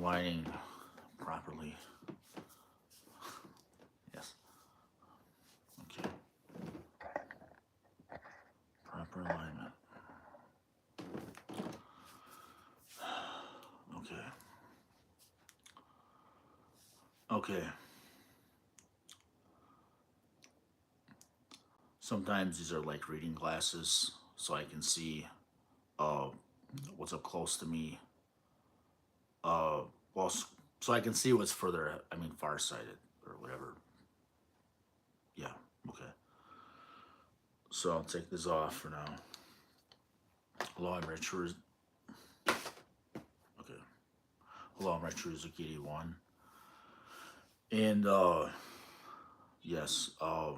aligning properly. Yes. Okay. Proper alignment. Okay. Okay. Sometimes these are like reading glasses, so I can see uh what's up close to me. Uh, well, so I can see what's further. I mean, farsighted or whatever. Yeah. Okay. So I'll take this off for now. Hello, I'm Richard. Okay. Hello, I'm Richard Zucchini one. And yes, I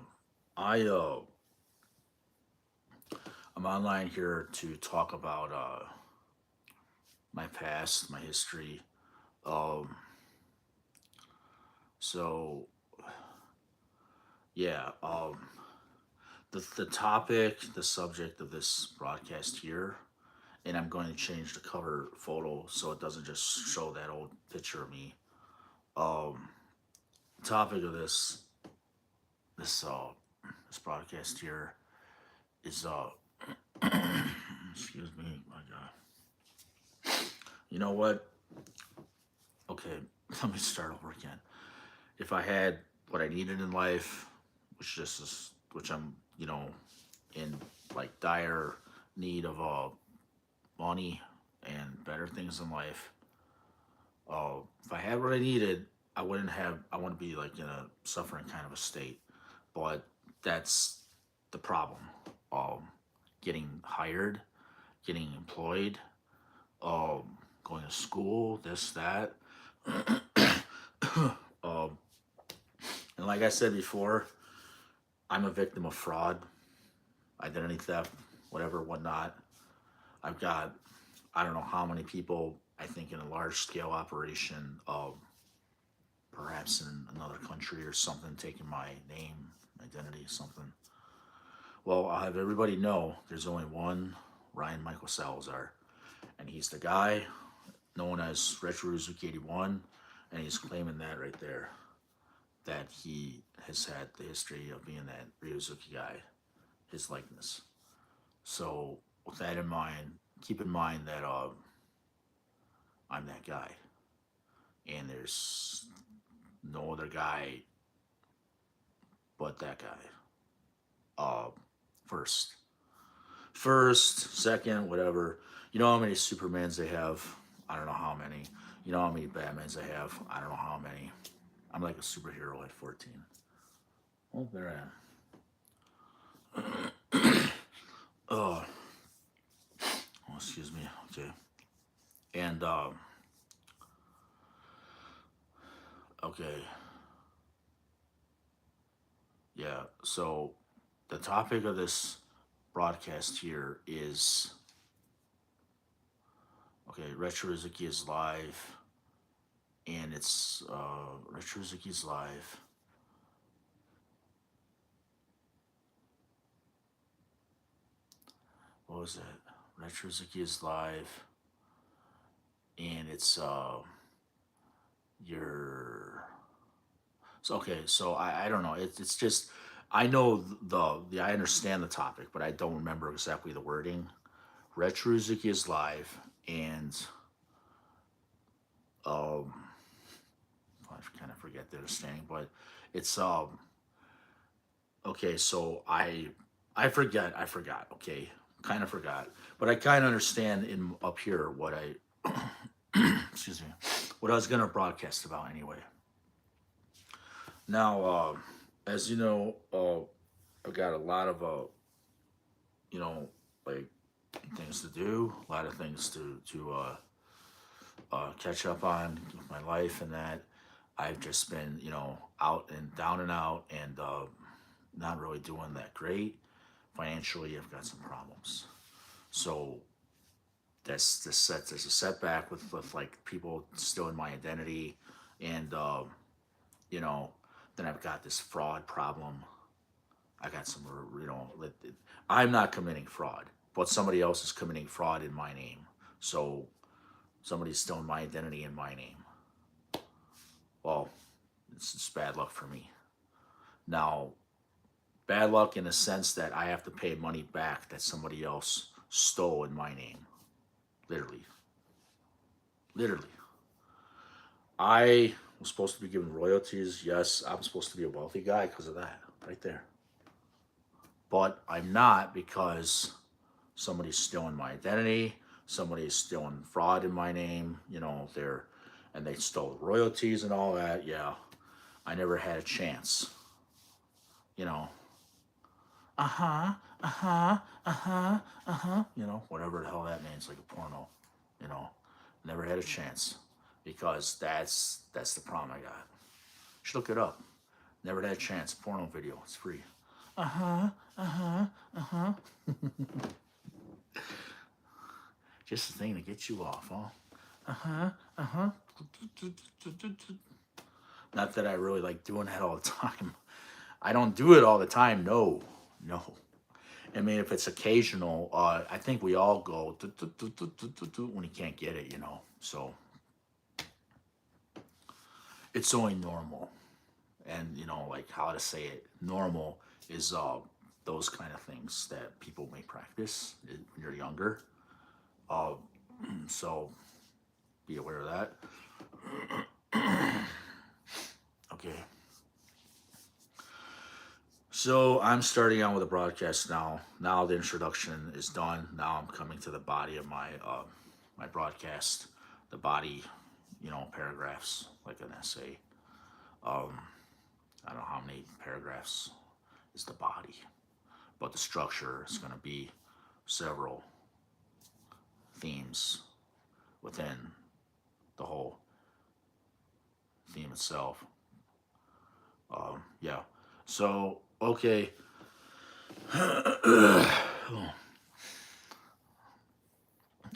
I'm online here to talk about my past, my history. Um, so yeah, the topic, the subject of this broadcast here, and I'm going to change the cover photo so it doesn't just show that old picture of me. Um, Topic of this this broadcast here is excuse me, my God. You know what? Okay, let me start over again. If I had what I needed in life, which I'm, in like dire need of money and better things in life. If I had what I needed, I wouldn't be like in a suffering kind of a state. But that's the problem. Um, Getting hired, getting employed, going to school, this, that. um, and like I said before, I'm a victim of fraud, identity theft, whatever, whatnot. I've got, I don't know how many people, I think in a large scale operation, perhaps in another country or something, taking my name, identity, something. Well, I'll have everybody know there's only one Ryan Michael Salazar, and he's the guy known as Retro Rizuki 81, and he's claiming that right there, that he has had the history of being that Ryuzuki guy, his likeness. So with that in mind, keep in mind that I'm that guy, and there's no other guy but that guy. Uh, first, second, whatever. You know how many Supermans they have? I don't know how many. You know how many Batmans they have? I don't know how many. I'm like a superhero at 14. Oh, there I am. Oh, oh, excuse me. Okay. And, okay. Yeah. So the topic of this broadcast here is okay, Retro Rizuki is live, and it's Retro Rizuki's live. What was that? Retro Rizuki is live, and it's your so okay. So I don't know. It's just I know the I understand the topic, but I don't remember exactly the wording. Retro Rizuki is live, and um I kind of forget the understanding, but it's okay. So I forgot. Okay, kind of forgot, but I kind of understand in up here what I excuse me, what I was gonna broadcast about anyway. Now, as you know, I've got a lot of you know, like things to do, a lot of things to catch up on with my life and that. I've just been, out and down and out, and not really doing that great financially. I've got some problems, so there's a setback with like people still in my identity, and you know, then I've got this fraud problem. I got some, I'm not committing fraud, but somebody else is committing fraud in my name. So somebody's stealing my identity in my name. well, it's just bad luck for me. Now, bad luck in the sense that I have to pay money back that somebody else stole in my name. Literally. Literally. I was supposed to be given royalties. Yes, I'm supposed to be a wealthy guy because of that, right there. But I'm not because somebody's stealing my identity. Somebody's stealing fraud in my name. And they stole royalties and all that. Yeah, I never had a chance. You know, uh huh, uh huh, uh huh, uh huh. Whatever the hell that means, like a porno. You know, never had a chance because that's the problem I got. You should look it up. Never had a chance. Porno video. It's free. Uh huh. Uh huh. Uh huh. Just a thing to get you off, huh? Uh huh. Uh huh. Not that I really like doing that all the time. I don't do it all the time. No. No. I mean, if it's occasional, I think we all go when you can't get it, So it's only normal. And, like how to say it, normal is those kind of things that people may practice when you're younger. Uh, so be aware of that. Okay. So I'm starting out with a broadcast now. Now the introduction is done. Now I'm coming to the body of my broadcast. The body, paragraphs like an essay. Um, I don't know how many paragraphs is the body, but the structure is going to be several themes within the whole theme itself. Yeah. So, okay.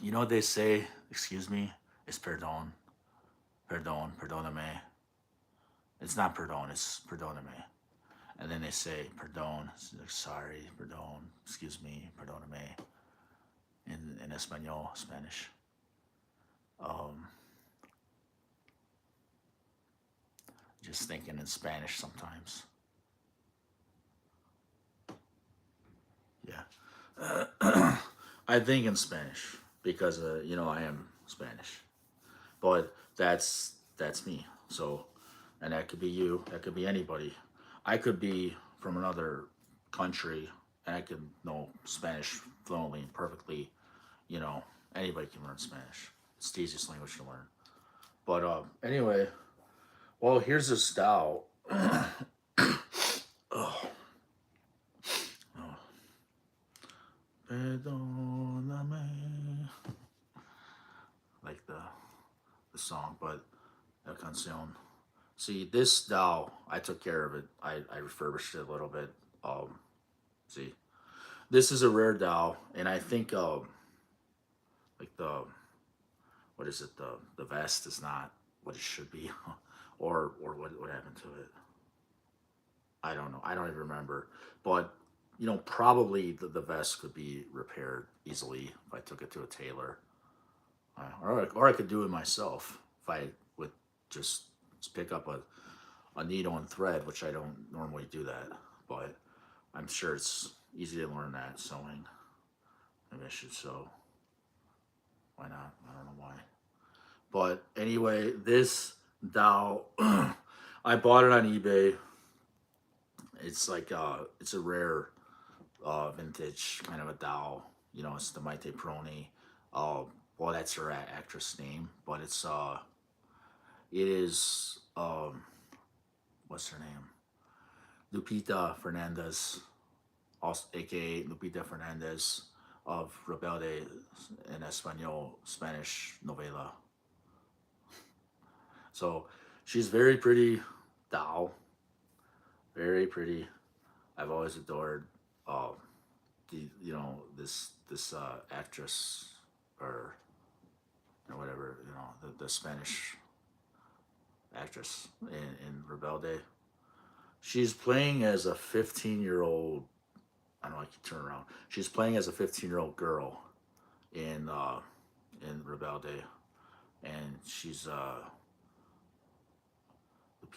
You know what they say? Excuse me. It's perdón. Perdón. Perdóname. It's not perdón. It's perdóname. And then they say perdón. Like, sorry. Perdón. Excuse me. Perdóname. In Espanol, Spanish. Just thinking in Spanish sometimes. Yeah. I think in Spanish because I am Spanish. But that's me. So, and that could be you. That could be anybody. I could be from another country and I could know Spanish fluently and perfectly. You know, anybody can learn Spanish. It's the easiest language to learn. But anyway, well, here's this style. Oh, oh. Perdóname. Like the song, but La Canción. See, this doll, I took care of it. I refurbished it a little bit. See, this is a rare doll, and I think like what is it? The vest is not what it should be, or what happened to it? I don't know. I don't even remember. But probably the vest could be repaired easily if I took it to a tailor, or I could do it myself if I would just pick up a needle and thread, which I don't normally do that, but I'm sure it's easy to learn that sewing. Maybe I should sew. Why not? I don't know why. But anyway, this doll, I bought it on eBay. It's like it's a rare vintage kind of a doll. It's the Maite Proni. Uh, well, that's her actress name, but it is what's her name? Lupita Fernandez, also aka Lupita Fernandez of Rebelde en Español Spanish novela. So she's very pretty doll, very pretty. I've always adored uh, this actress or whatever the Spanish actress in Rebelde. She's playing as a 15-year-old. I don't know. I can turn around. She's playing as a 15-year-old girl in Rebelde, and she's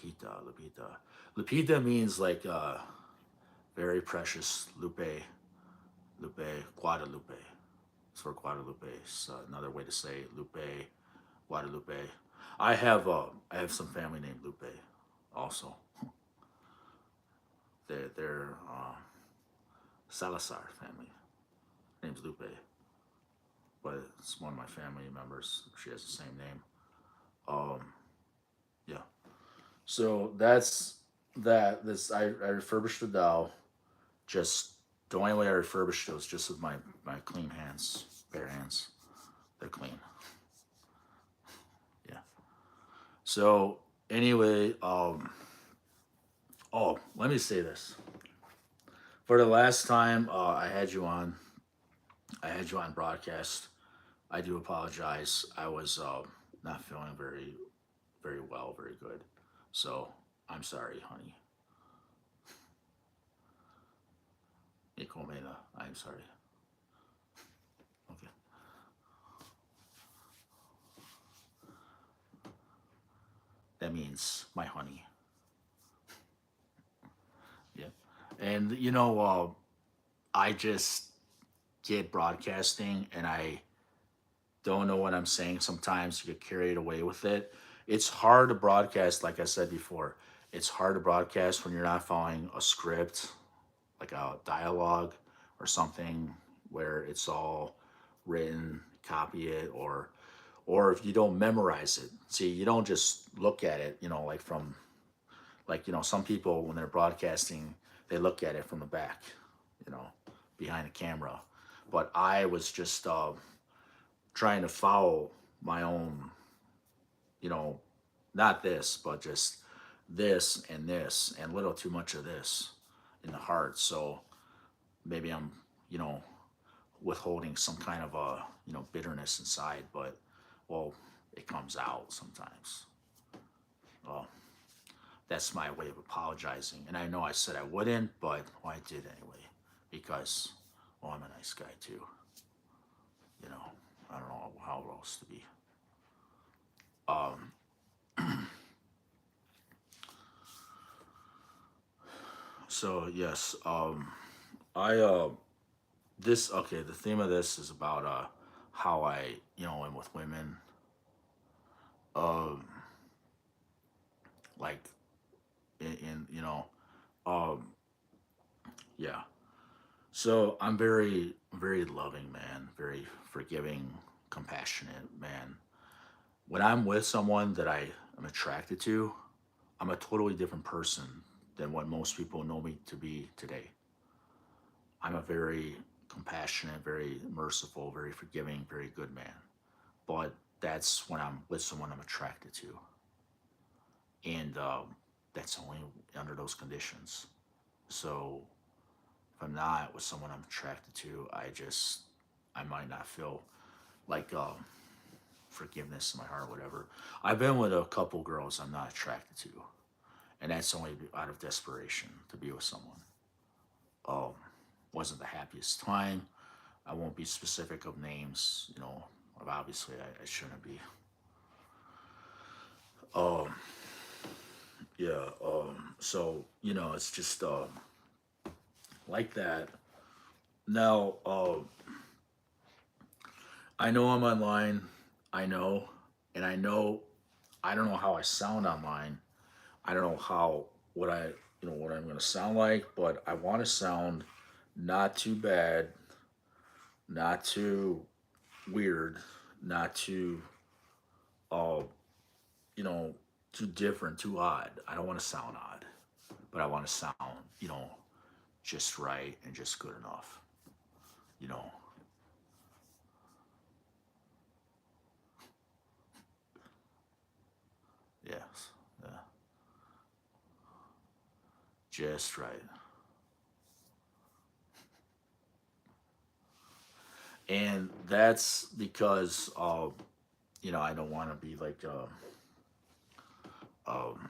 Lupita, Lupita. Lupita means like very precious. Lupe, Guadalupe. It's for Guadalupe. It's another way to say Lupe, Guadalupe. I have some family named Lupe, also. They're Salazar family. Name's Lupe, but it's one of my family members. She has the same name. Um, yeah. So that's that. I refurbished the Dow. Just the only way I refurbished it was just with my clean hands, bare hands. They're clean. Yeah. So anyway, oh, let me say this. For the last time I had you on broadcast. I do apologize. I was not feeling very well, very good. So I'm sorry, honey. Nikomena, I'm sorry. Okay. That means my honey. Yeah. And I just get broadcasting and I don't know what I'm saying. Sometimes you get carried away with it. It's hard to broadcast, like I said before. It's hard to broadcast when you're not following a script, like a dialogue or something where it's all written, copy it, or if you don't memorize it. See, you don't just look at it, like from some people when they're broadcasting, they look at it from the back, you know, behind the camera. But I was just trying to follow my own, you know, not this, but just this and a little too much of this in the heart. So maybe I'm, you know, withholding some kind of a, bitterness inside, but well, it comes out sometimes. Well, that's my way of apologizing. And I know I said I wouldn't, but well, I did anyway because, well, I'm a nice guy too. You know, I don't know how else to be. Um, so yes, I this okay. The theme of this is about how I am with women. Um, like in um, yeah. So I'm very loving man, very forgiving, compassionate man. When I'm with someone that I am attracted to, I'm a totally different person than what most people know me to be today. I'm a very compassionate, very merciful, very forgiving, very good man. But that's when I'm with someone I'm attracted to. And that's only under those conditions. So if I'm not with someone I'm attracted to, I might not feel like forgiveness in my heart, whatever. I've been with a couple girls I'm not attracted to, and that's only out of desperation to be with someone. Um, wasn't the happiest time. I won't be specific of names, obviously I shouldn't be. Um, yeah, so, it's just like that. Now, I know I'm online. I know, and I don't know how I sound online. I don't know what I'm going to sound like, but I want to sound not too bad, not too weird, not too, uh, you know, too different, too odd. I don't want to sound odd, but I want to sound, just right and just good enough, you know. Yes, yeah, just right. And that's because, I don't want to be like, um,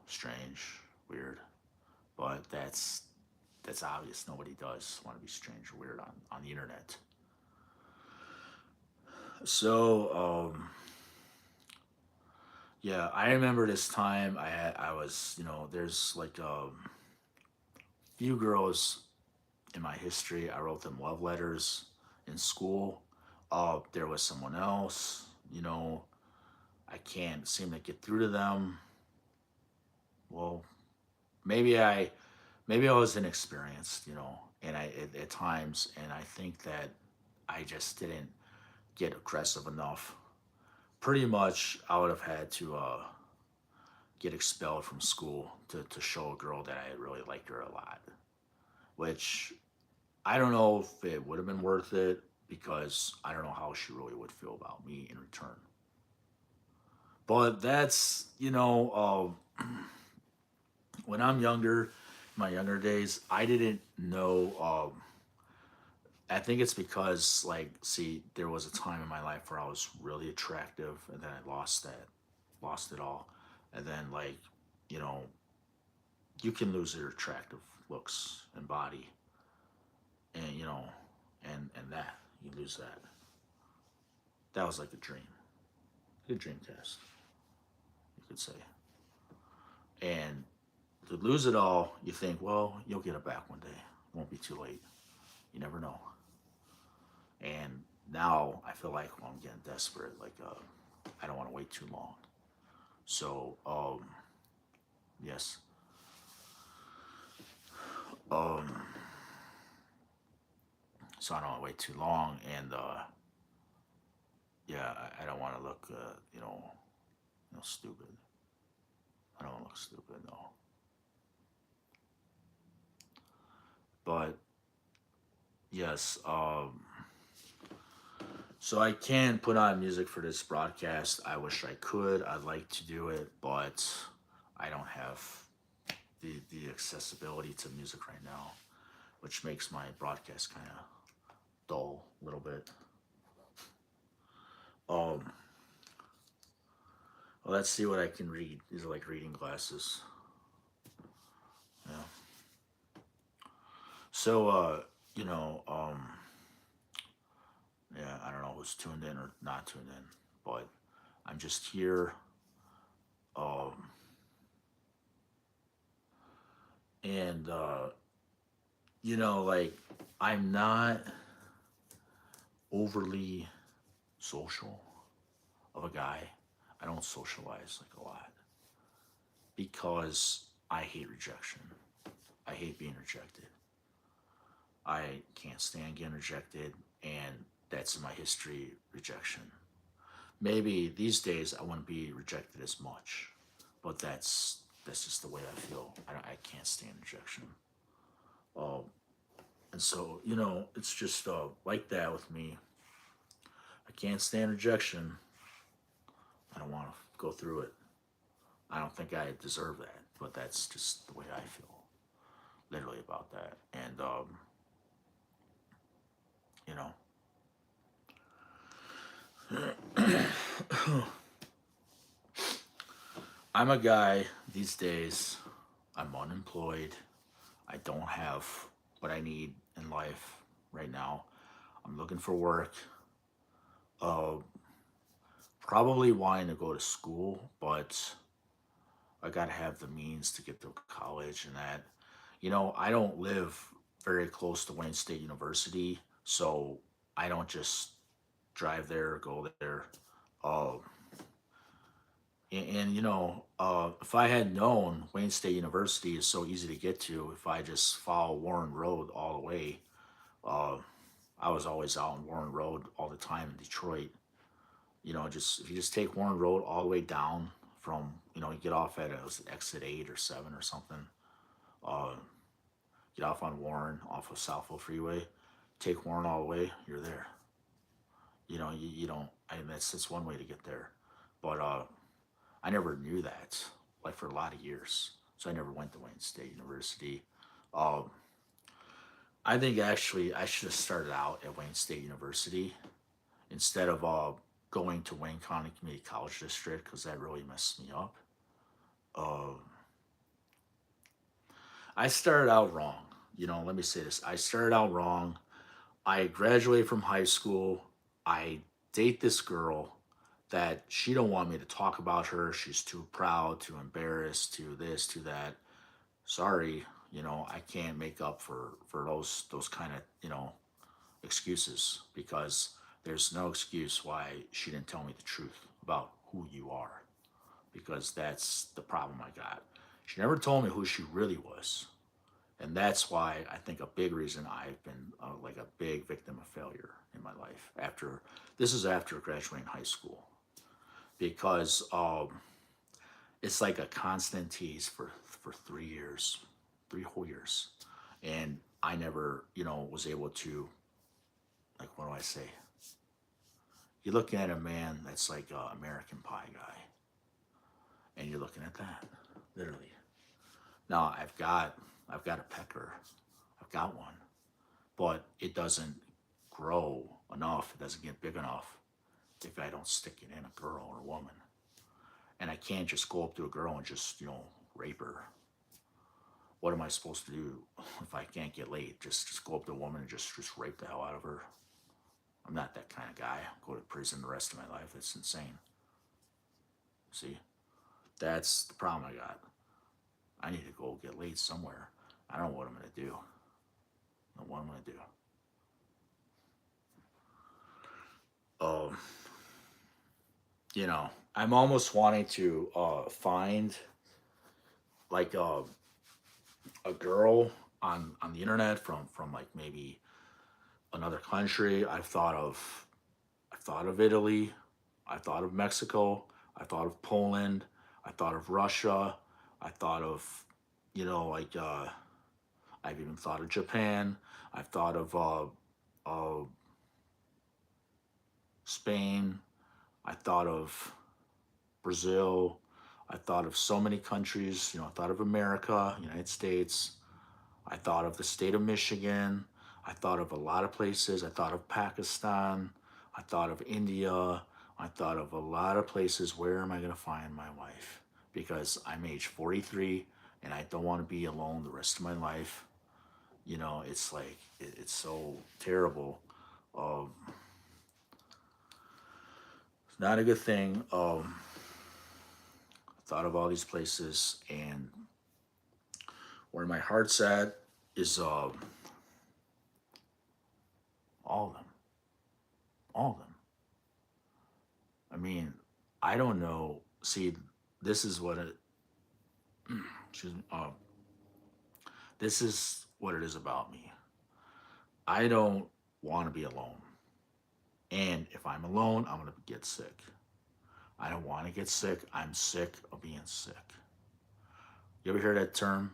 strange, weird. But that's obvious. Nobody does want to be strange or weird on the internet. So, Yeah, I remember this time I was, there's like few girls in my history. I wrote them love letters in school. There was someone else, I can't seem to get through to them. Well, maybe I maybe I was inexperienced, and at times, and I think that I just didn't get aggressive enough. Pretty much, I would have had to get expelled from school to show a girl that I really liked her a lot. Which I don't know if it would have been worth it because I don't know how she really would feel about me in return. But that's, when I'm younger, my younger days, I didn't know. I think it's because, like, see, there was a time in my life where I was really attractive, and then I lost it all, and then like, you know, you can lose your attractive looks and body, and and that you lose that. That was like a dream, a dream test, you could say, and to lose it all, you think, well, you'll get it back one day. It won't be too late. You never know. And now I feel like, well, I'm getting desperate. Like, I don't want to wait too long. So, yes, um, so I don't want to wait too long, and yeah, I don't want to look, stupid. I don't want to look stupid, no. But yes, so I can put on music for this broadcast. I wish I could. I'd like to do it, but I don't have the accessibility to music right now, which makes my broadcast kind of dull a little bit. Um, well, let's see what I can read. These are like reading glasses. Yeah. So, you know, yeah, I don't know who's tuned in or not tuned in, but I'm just here. Um, and like, I'm not overly social of a guy. I don't socialize like a lot because I hate rejection. I hate being rejected. I can't stand getting rejected, and that's in my history, rejection. Maybe these days I wouldn't be rejected as much, but that's just the way I feel. I can't stand rejection. Um, and so it's just like that with me. I can't stand rejection. I don't want to go through it. I don't think I deserve that, but that's just the way I feel, literally about that. And you know, I'm a guy these days. I'm unemployed. I don't have what I need in life right now. I'm looking for work. Uh, Probably wanting to go to school, but I gotta have the means to get to college and that. I don't live very close to Wayne State University, so I don't just drive there, go there. Uh, and if I had known Wayne State University is so easy to get to, if I just follow Warren Road all the way, uh, I was always out on Warren Road all the time in Detroit. Just if you just take Warren Road all the way down from, you get off at was it exit 8 or 7 or something. Uh, get off on Warren off of Southfield Freeway, take Warren all the way, you're there. You don't. I mean, that's one way to get there, but I never knew that, like for a lot of years. So I never went to Wayne State University. Um, I think actually I should have started out at Wayne State University instead of going to Wayne County Community College District because that really messed me up. Uh, I started out wrong. Let me say this. I started out wrong. I graduated from high school. I date this girl. that she don't want me to talk about her. She's too proud, too embarrassed, too this, too that. Sorry, I can't make up for those kind of, excuses, because there's no excuse why she didn't tell me the truth about who you are, because that's the problem I got. She never told me who she really was. And that's why I think a big reason I've been like a big victim of failure in my life. This is after graduating high school, because it's like a constant tease for 3 years, 3 whole years, and I never, was able to, like, what do I say? You're looking at a man that's like a American Pie guy, and you're looking at that, literally. Now I've got a pecker, I've got one, but it doesn't grow enough. It doesn't get big enough if I don't stick it in a girl or a woman. And I can't just go up to a girl and just, rape her. What am I supposed to do if I can't get laid? Just go up to a woman and just rape the hell out of her? I'm not that kind of guy. I'll go to prison the rest of my life. That's insane. See? That's the problem I got. I need to go get laid somewhere. I don't know what I'm going to do. I don't know what I'm going to do. Um, I'm almost wanting to find like a girl on the internet from like maybe another country. I thought of Italy, I thought of Mexico, I thought of Poland, I thought of Russia, I thought of, like I've even thought of Japan. I've thought of Spain. I thought of Brazil. I thought of so many countries. I thought of America, United States. I thought of the state of Michigan. I thought of a lot of places. I thought of Pakistan. I thought of India. I thought of a lot of places. Where am I going to find my wife? Because I'm age 43 and I don't want to be alone the rest of my life. It's like, it's so terrible. Um, it's not a good thing. I thought of all these places, and where my heart's at is all of them. All of them. I mean, I don't know. See, this is what it. Excuse me. This is what it is about me. I don't want to be alone, and if I'm alone, I'm gonna get sick. I don't want to get sick. I'm sick of being sick. You ever hear that term?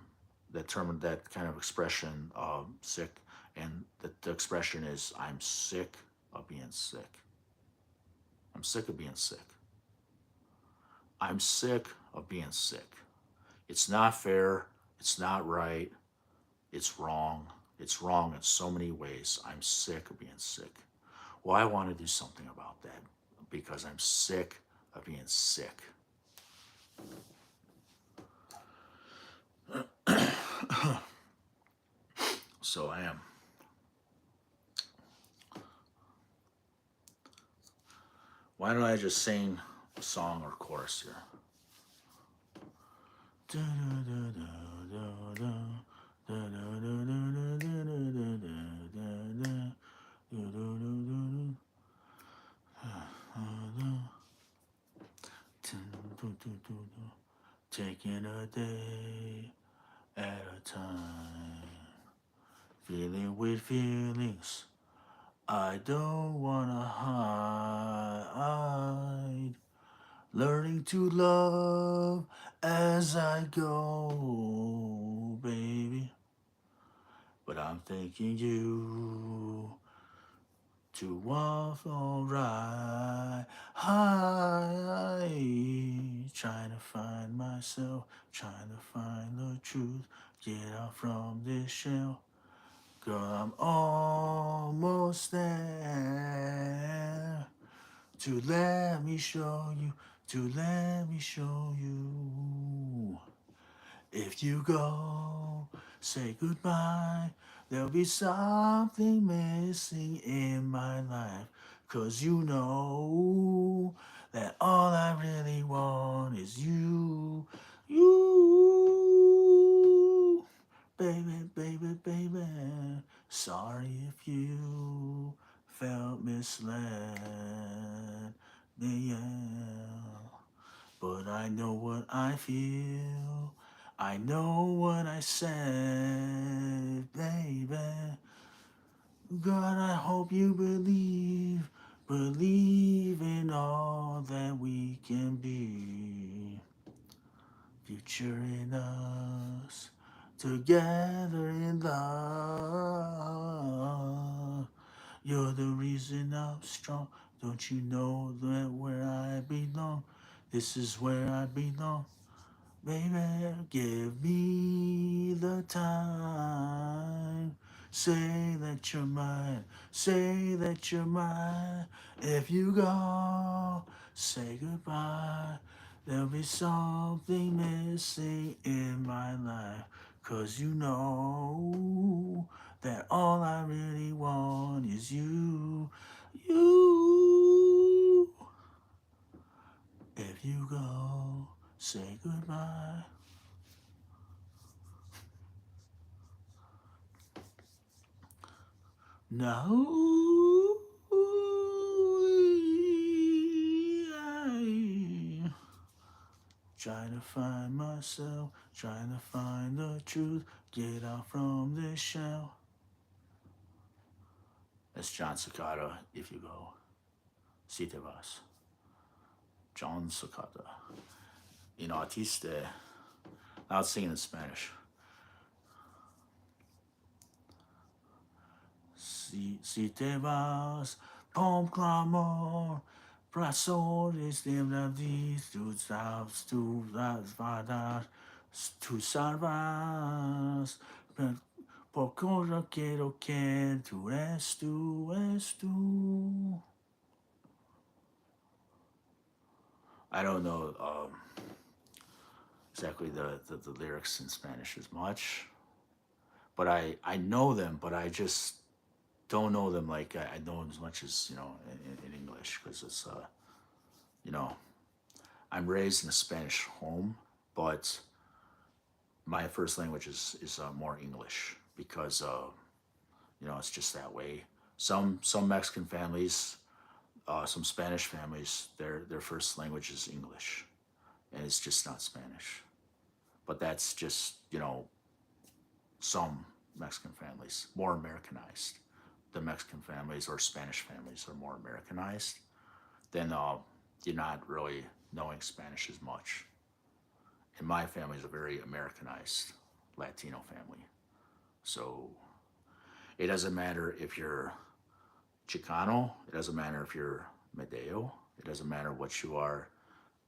That term, that kind of expression, sick, and the expression is, "I'm sick of being sick." I'm sick of being sick. I'm sick of being sick. It's not fair. It's not right. It's wrong. It's wrong in so many ways. I'm sick of being sick. Well, I want to do something about that because I'm sick of being sick. So I am. Why don't I just sing a song or chorus here? Taking a day at a time, feeling with feelings I don't wanna hide, learning to love as I go, baby. But I'm thinking you to walk alright. Hi, trying to find myself, trying to find the truth, get out from this shell. Girl, I'm almost there. To let me show you, to let me show you. If you go, say goodbye. There'll be something missing in my life. 'Cause you know that all I really want is you, you, baby, baby, baby. Sorry if you felt misled, yeah. But I know what I feel. I know what I said, baby. God, I hope you believe in all that we can be. Future in us, together in love. You're the reason I'm strong. Don't you know that where I belong? This is where I belong. Baby, give me the time. Say that you're mine. Say that you're mine. If you go, say goodbye. There'll be something missing in my life. 'Cause you know that all I really want is you. You. If you go, say goodbye. Now, I trying to find myself, trying to find the truth, get out from this shell. That's John Cicada, If You Go. Si te vas. John Cicada. In Artiste. Now it's singing in Spanish. Si te vas, con clamor, brazos de la vida, tu vas, tu salvas, por cosa quiero que tú es tú. I don't know exactly the lyrics in Spanish as much, but I know them, but I just don't know them like I know them as much as in English because it's you know I'm raised in a Spanish home, but my first language is more English because it's just that way. Some Mexican families, some Spanish families, their first language is English, and it's just not Spanish. But that's just some Mexican families more Americanized. The Mexican families or Spanish families are more Americanized. Then you're not really knowing Spanish as much. And my family is a very Americanized Latino family. So it doesn't matter if you're Chicano, it doesn't matter if you're Medeo, it doesn't matter what you are,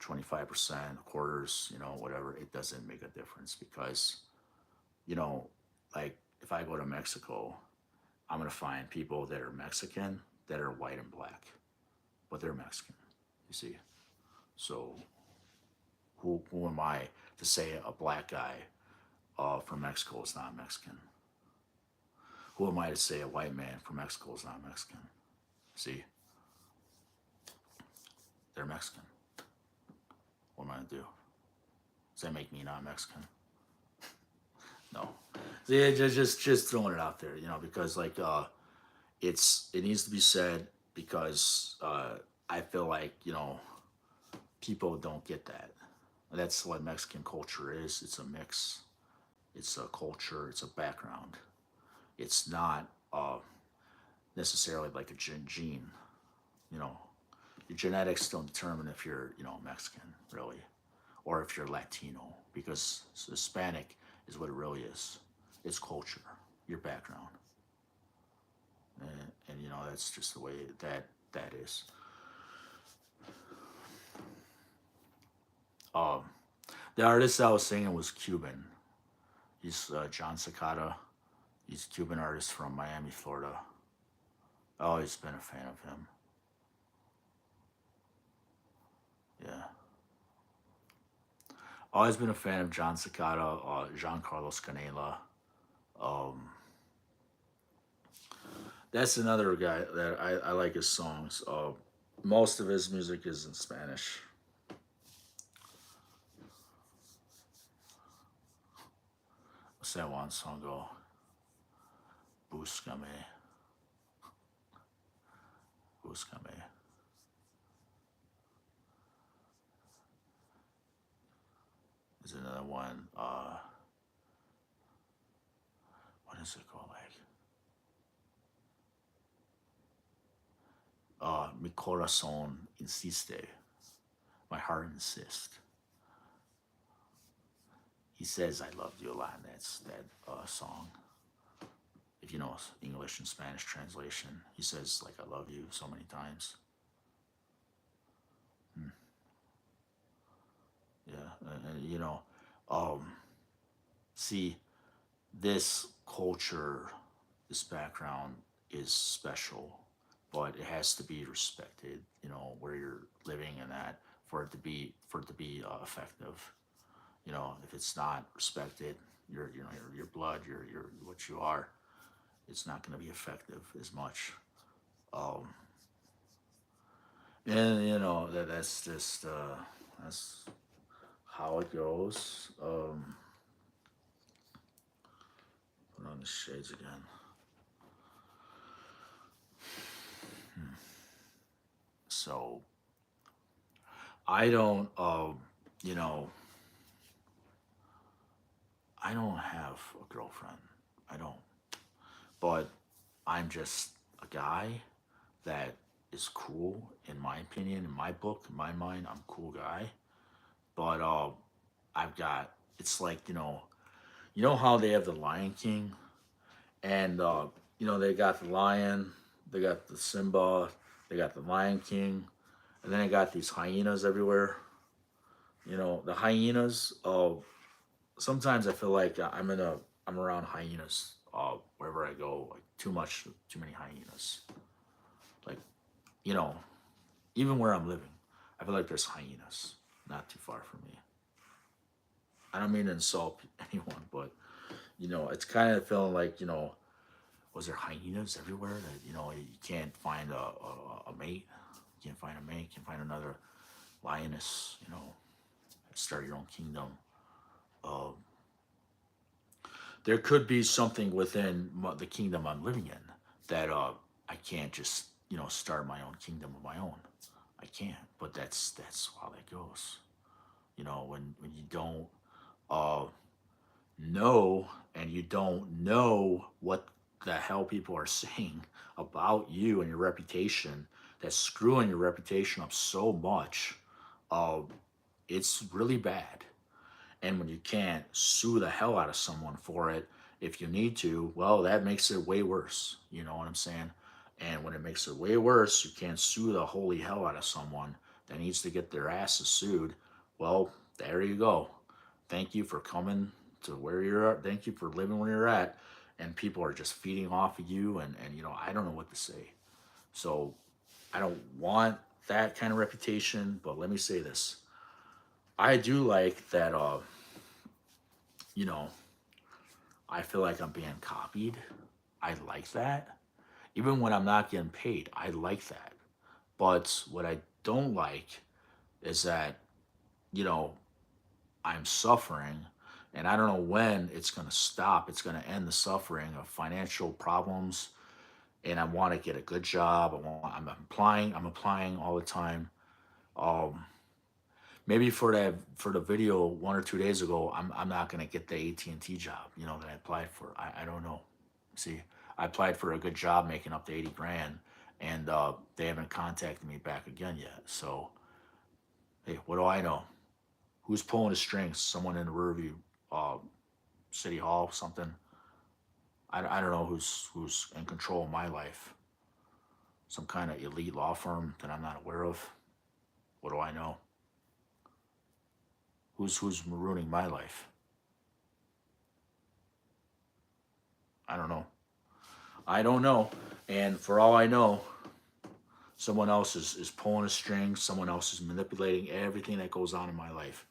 25%, quarters, whatever, it doesn't make a difference because, you know, like if I go to Mexico, I'm going to find people that are Mexican that are white and black, but they're Mexican, you see. So who am I to say a black guy from Mexico is not Mexican? Who am I to say a white man from Mexico is not Mexican? See, they're Mexican. What am I gonna do? Does that make me not Mexican? No. See, just throwing it out there, because like it needs to be said because I feel like people don't get that. That's what Mexican culture is. It's a mix. It's a culture. It's a background. It's not necessarily like a gene. You know, your genetics don't determine if you're Mexican really, or if you're Latino because Hispanic is what it really is. It's culture, your background, and that's just the way that is. Um, the artist I was singing was Cuban. He's John Cicada. He's a Cuban artist from Miami, Florida. I've always been a fan of him. Yeah. Always been a fan of John Cicada, Jean Carlos Canela. Um, that's another guy that I like his songs. most of his music is in Spanish. What's that one song go? Búscame, búscame. There's another one. What is it called? Like, mi corazón insiste. My heart insists. He says I loved you a lot. And that's that song. If you know English and Spanish translation, he says like I love you so many times. Hmm. Yeah, and you know, um, see, this culture, this background is special, but it has to be respected. You know where you're living and that for it to be effective. You know, if it's not respected, your blood, your what you are, it's not going to be effective as much. Um, and you know that's just that's how it goes. Put on the shades again. So I don't, you know, I don't have a girlfriend. I don't. But I'm just a guy that is cool, in my opinion, in my book, in my mind. I'm a cool guy. But I've got. It's like you know how they have the Lion King, and they got the lion, they got the Simba, they got the Lion King, and then they got these hyenas everywhere. You know, the hyenas. Sometimes I feel like I'm around hyenas wherever I go. Like too many hyenas. Like you know, even where I'm living, I feel like there's hyenas not too far from me. I don't mean to insult anyone, but it's kind of feeling like was there hyenas everywhere that you can't find a mate, you can't find a mate, you can't find another lioness, start your own kingdom. Uh, there could be something within the kingdom I'm living in that I can't just start my own kingdom of my own. I can't, but that's how that goes. When you don't uh, know and you don't know what the hell people are saying about you and your reputation, that's screwing your reputation up so much, uh, it's really bad. And when you can't sue the hell out of someone for it, if you need to, well, that makes it way worse. You know what I'm saying? And when it makes it way worse, you can't sue the holy hell out of someone that needs to get their asses sued. Well, there you go. Thank you for coming to where you're at. Thank you for living where you're at. And people are just feeding off of you. And I don't know what to say. So I don't want that kind of reputation. But let me say this. I do like that, you know, I feel like I'm being copied. I like that. Even when I'm not getting paid, I like that. But what I don't like is that, you know, I'm suffering and I don't know when it's going to stop. It's going to end the suffering of financial problems. And I want to get a good job. I'm applying all the time. Um, Maybe for the video 1 or 2 days ago, I'm not gonna get the AT&T job, that I applied for. I don't know. See, I applied for a good job making up to 80 grand, and they haven't contacted me back again yet. So hey, what do I know? Who's pulling the strings? Someone in the Riverview uh, City Hall, something. I don't know who's in control of my life. Some kind of elite law firm that I'm not aware of. What do I know? Who's ruining my life? I don't know. I don't know. And for all I know, someone else is pulling a string, someone else is manipulating everything that goes on in my life.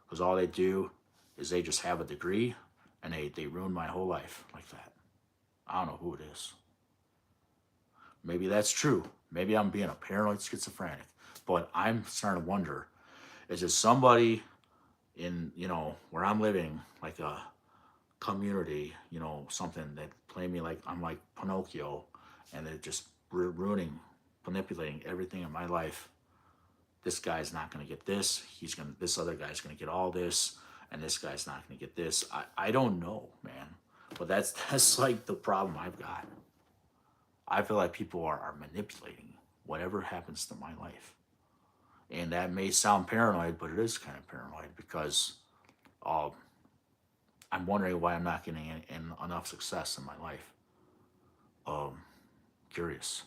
Because all they do is they just have a degree and they ruin my whole life like that. I don't know who it is. Maybe that's true. Maybe I'm being a paranoid schizophrenic. But I'm starting to wonder, is there somebody in, where I'm living, like a community, something that play me like I'm like Pinocchio, and they're just ruining, manipulating everything in my life. This guy's not going to get this. This other guy's going to get all this, and this guy's not going to get this. I don't know, man. But that's like the problem I've got. I feel like people are manipulating whatever happens to my life. And that may sound paranoid, but it is kind of paranoid because uh, I'm wondering why I'm not getting enough success in my life. Um, Curious.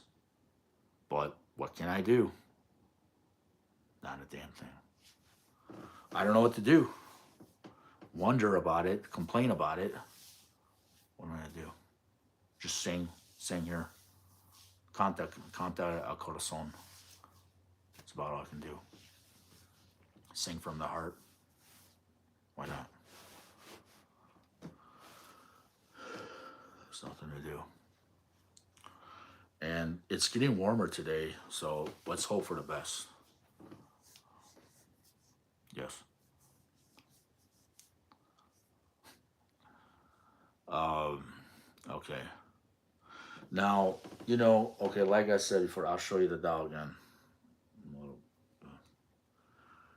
But what can I do? Not a damn thing. I don't know what to do. Wonder about it, complain about it. What am I gonna do? Just sing here. Canta al corazón. That's about all I can do. Sing from the heart. Why not? There's nothing to do. And it's getting warmer today, so let's hope for the best. Yes. Okay. Now, okay, like I said before, I'll show you the dial again.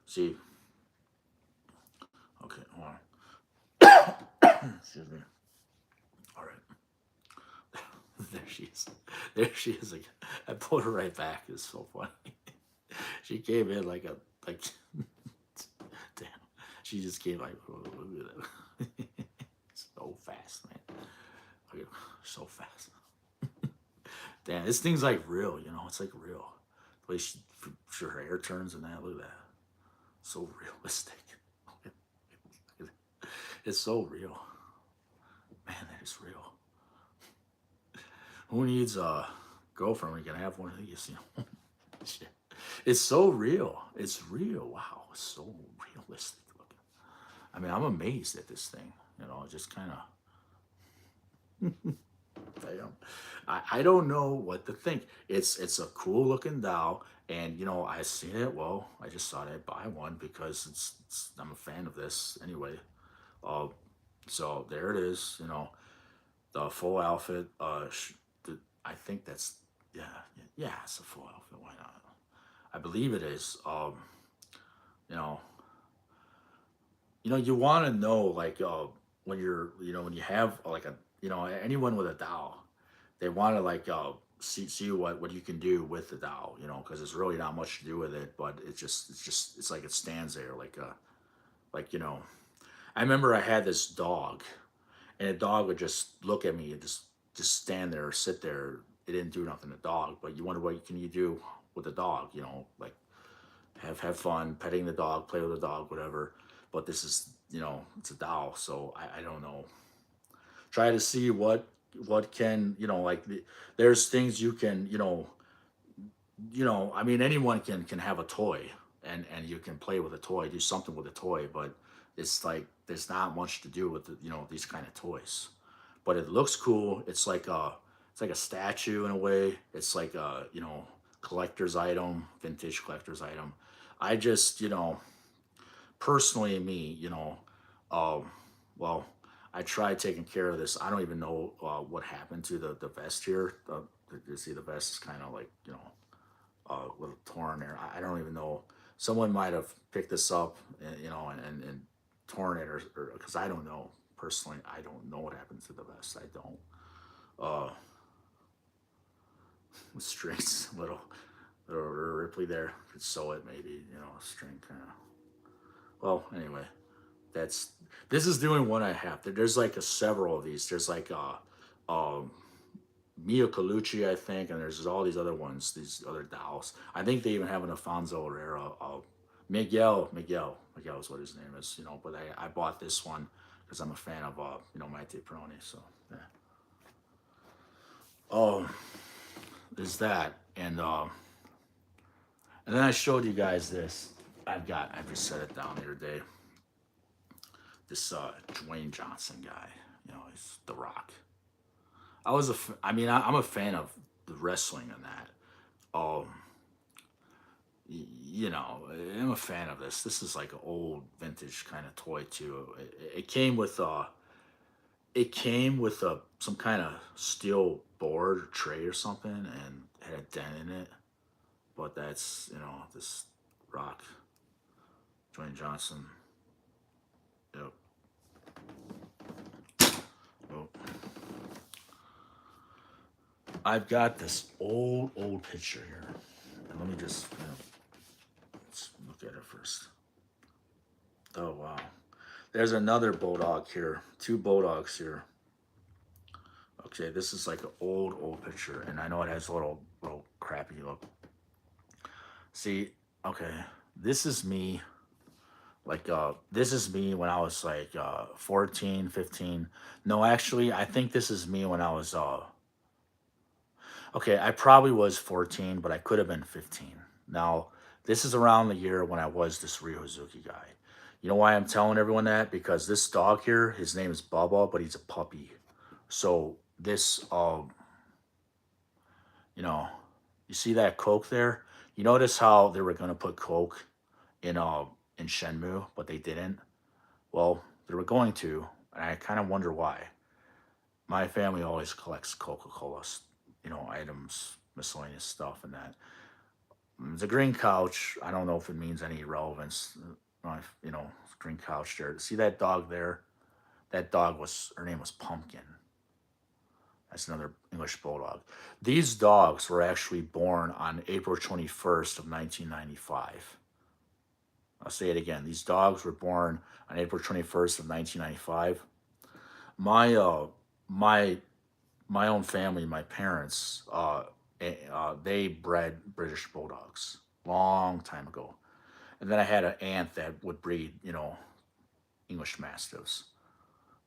See, okay, hold on. Excuse me. All right. There she is. There she is again. I pulled her right back. It's so funny. She came in like damn. She just came like, oh, look at that. So fast, man. Okay, so fast. Damn, this thing's like real, it's like real. The way her hair turns and that, look at that. So realistic. It's so real. Man, that is real. Who needs a girlfriend when you can have one of these, Shit. It's so real. It's real. Wow. It's so realistic looking. I mean, I'm amazed at this thing. Just kind of. I don't know what to think. It's a cool looking doll, and I seen it. Well, I just thought I'd buy one because I'm a fan of this anyway. Uh, so there it is. The full outfit. I think that's yeah. It's a full outfit. Why not? I believe it is. You know, you want to know like when you're when you have like a anyone with a doll, they want to like see what you can do with the doll, because there's really not much to do with it, but it's like it stands there like I remember I had this dog, and the dog would just look at me and just stand there or sit there. It didn't do nothing to the dog, but you wonder what can you do with the dog, like have fun petting the dog, play with the dog, whatever. But this is it's a doll, so I don't know. Try to see what can like there's things you can I mean anyone can have a toy, and you can play with a toy, do something with a toy, but it's like there's not much to do with these kind of toys. But it looks cool. It's like a statue in a way. It's like a collector's item, vintage collector's item. I just personally me um well, I tried taking care of this. I don't even know what happened to the vest here. You see the vest is kind of like a little torn there. I don't even know. Someone might have picked this up and and torn it, or because I don't know personally. I don't know what happened to the vest. I don't. uh with strings, little Ripley there. Could sew it maybe, string kind of. Well, anyway, that's this is doing what I have. There's like several of these. There's like um Mia Colucci, I think, and there's all these other ones, these other dolls. I think they even have an Alfonso Herrera. Miguel is what his name is. But I bought this one because I'm a fan of Maite Peroni. So yeah. Oh, there's that, and then I showed you guys this. I just set it down the other day. This Dwayne Johnson guy. He's The Rock. I mean, I'm a fan of the wrestling and that. Um, you know, I'm a fan of this. This is like an old vintage kind of toy too. It came with some kind of steel board or tray or something, and had a dent in it. But that's, this Rock, Dwayne Johnson. Yep. Well, I've got this old picture here, and let me just, let's look at it first. Oh wow, there's another bulldog here. Two bulldogs here. Okay, this is like an old picture, and I know it has a little crappy look. See, okay, this is me. Like, this is me when I was like 14, 15. No, actually, I think this is me when I was okay, I probably was 14, but I could have been 15. Now, this is around the year when I was this Ryo Hazuki guy. You know why I'm telling everyone that? Because this dog here, his name is Bubba, but he's a puppy. So this, you know, you see that Coke there? You notice how they were gonna put Coke in Shenmue, but they didn't. Well, they were going to, and I kind of wonder why. My family always collects Coca-Cola, items, miscellaneous stuff, and that. The green couch, I don't know if it means any relevance. Green couch there. See that dog there? That dog her name was Pumpkin. That's another English bulldog. These dogs were actually born on April 21st of 1995. I'll say it again. These dogs were born on April 21st of 1995. My my my own family, my parents, they bred British bulldogs long time ago, and then I had an aunt that would breed, English mastiffs.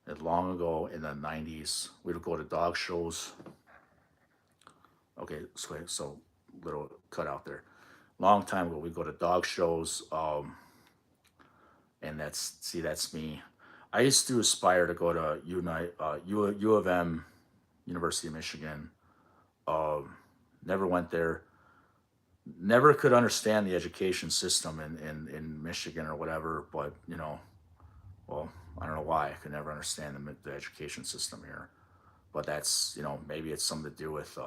And long ago in the '90s, we would go to dog shows. Okay, so little cut out there. Long time ago, we go to dog shows, and that's me. I used to aspire to go to U of M, University of Michigan. Um, Never went there. Never could understand the education system in Michigan or whatever. But well, I don't know why I could never understand the education system here. But that's maybe it's something to do with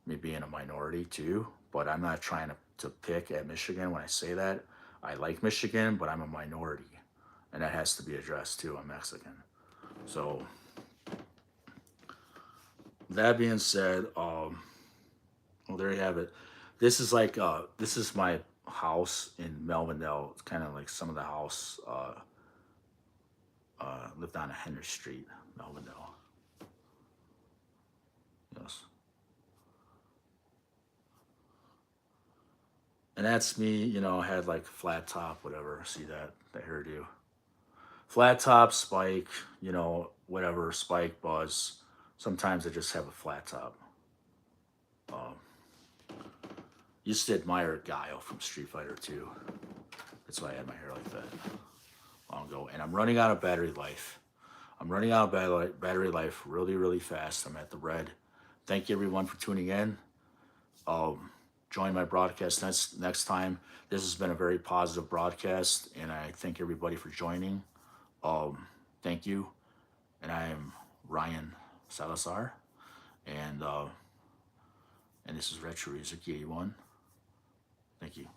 me being a minority too. But I'm not trying to pick at Michigan when I say that. I like Michigan, but I'm a minority, and that has to be addressed too. I'm Mexican. So that being said, well, there you have it. This is my house in Melvindale. It's kind of like some of the house lived on Henry Street, Melvindale. Yes, and that's me. Had like flat top, whatever. See that hairdo, flat top, spike. Whatever, spike, buzz. Sometimes I just have a flat top. Um, Used to admire Guile from Street Fighter 2. That's why I had my hair like that long ago. And I'm running out of battery life. I'm running out of battery life really, really fast. I'm at the red. Thank you everyone for tuning in. Join my broadcast next time. This has been a very positive broadcast, and I thank everybody for joining. Thank you. And I am Ryan Salazar, and this is Retro Rizuki 81. Thank you.